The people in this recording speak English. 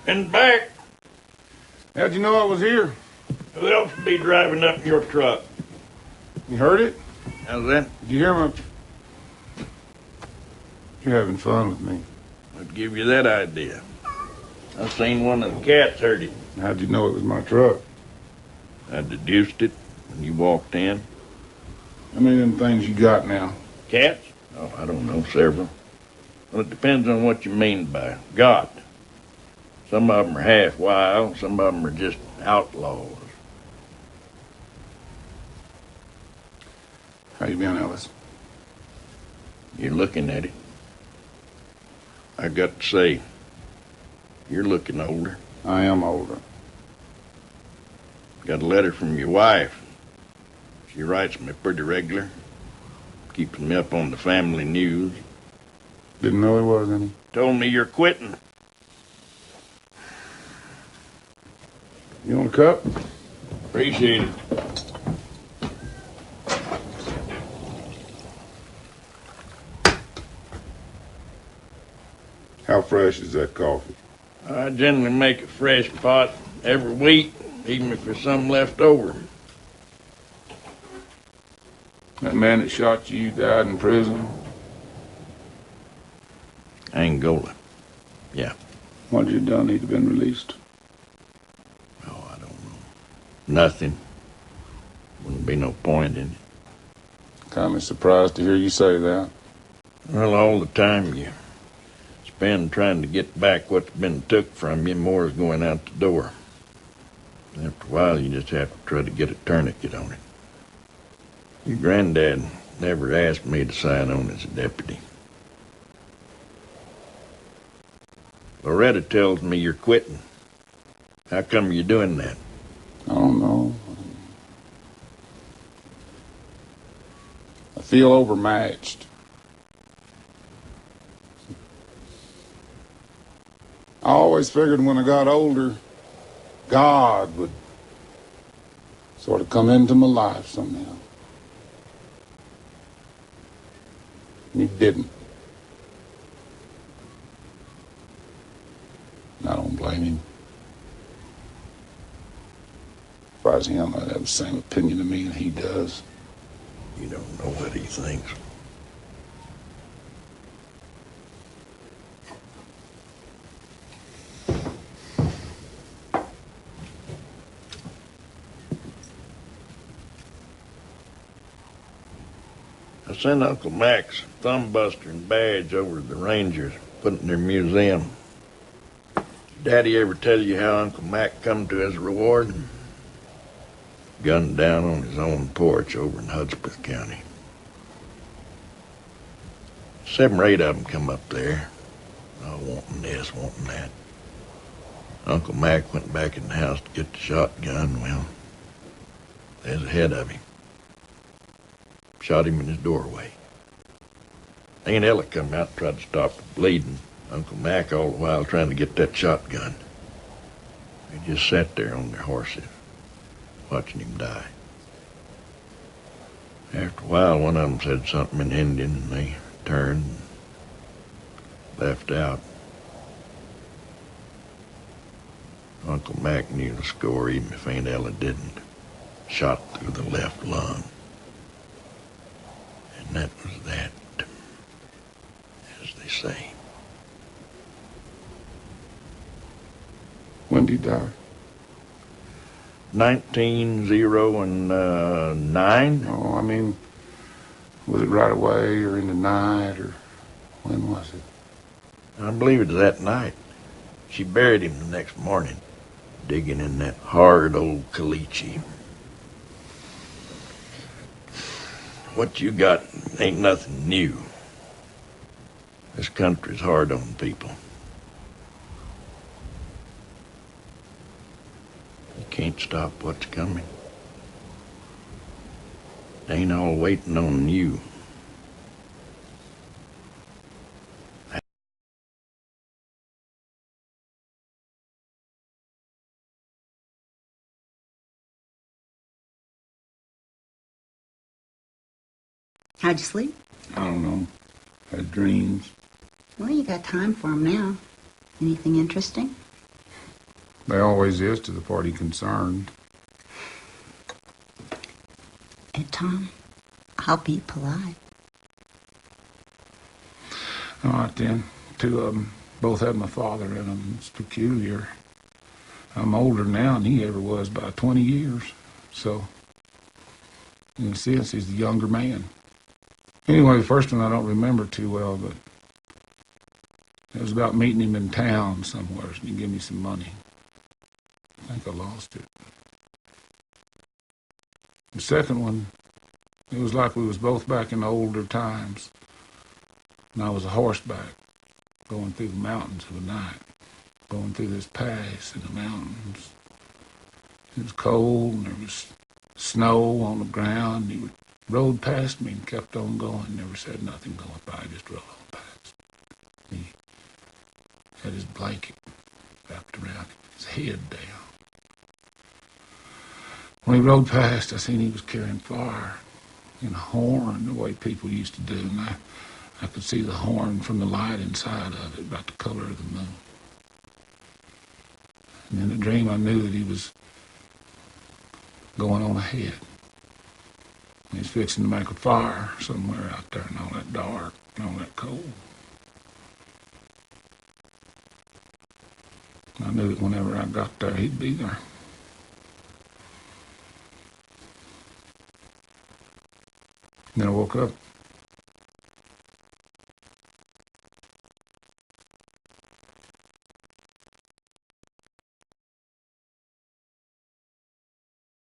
And back. How'd you know I was here? Who else would be driving up in your truck? You heard it? How's that? Did you hear my... You're having fun with me. I'd give you that idea. I seen one of the cats heard it. How'd you know it was my truck? I deduced it when you walked in. How many of them things you got now? Cats? Oh, I don't know, several. Well, it depends on what you mean by got. Some of them are half wild, some of them are just outlaws. How you been, Ellis? You're looking at it. I got to say, you're looking older. I am older. Got a letter from your wife. She writes me pretty regular. Keeps me up on the family news. Didn't know there was any. Told me you're quitting. You want a cup? Appreciate it. How fresh is that coffee? I generally make a fresh pot every week, even if there's some left over. That man that shot you died in prison? Angola. Yeah. What'd you done? He'd have been released. Oh, I don't know. Nothing. Wouldn't be no point in it. Kind of surprised to hear you say that. Well, all the time you spend trying to get back what's been took from you, more is going out the door. After a while, you just have to try to get a tourniquet on it. Your granddad never asked me to sign on as a deputy. Loretta tells me you're quitting. How come you're doing that? I don't know. I feel overmatched. I always figured when I got older, God would sort of come into my life somehow. And he didn't. And I don't blame him. If I was him, I'd have the same opinion of me that he does. You don't know what he thinks. I sent Uncle Mac's thumbbuster and badge over to the Rangers, put it in their museum. Daddy ever tell you how Uncle Mac come to his reward? Gunned down on his own porch over in Hudspeth County. 7 or 8 of them come up there, all wanting this, wanting that. Uncle Mac went back in the house to get the shotgun. Well, there's ahead of him. Shot him in his doorway. Aunt Ella come out and tried to stop the bleeding. Uncle Mac all the while trying to get that shotgun. They just sat there on their horses, watching him die. After a while, one of them said something in Indian, and they turned and left out. Uncle Mac knew the score, even if Aunt Ella didn't. Shot through the left lung. And that was that, as they say. When did he die? 1909. Oh, I mean, was it right away or in the night, or when was it? I believe it was that night. She buried him the next morning, digging in that hard old caliche. What you got ain't nothing new. This country's hard on people. You can't stop what's coming. They ain't all waiting on you. How'd you sleep? I don't know. Had dreams. Well, you got time for 'em now. Anything interesting? There always is to the party concerned. And Tom, I'll be polite. All right, then. Two of them both had my father in them. It's peculiar. I'm older now than he ever was by 20 years. So, in a sense, he's the younger man. Anyway, the first one I don't remember too well, but it was about meeting him in town somewhere, and he gave me some money. I think I lost it. The second one, it was like we was both back in the older times, and I was a horseback going through the mountains of the night, going through this pass in the mountains. It was cold, and there was snow on the ground. He rode past me and kept on going, never said nothing going by, just rode on past. He had his blanket wrapped around his head down. When he rode past, I seen he was carrying fire in a horn, the way people used to do, and I could see the horn from the light inside of it, about the color of the moon. And in the dream, I knew that he was going on ahead. He's fixing to make a fire somewhere out there in all that dark and all that cold. I knew that whenever I got there, he'd be there. Then I woke up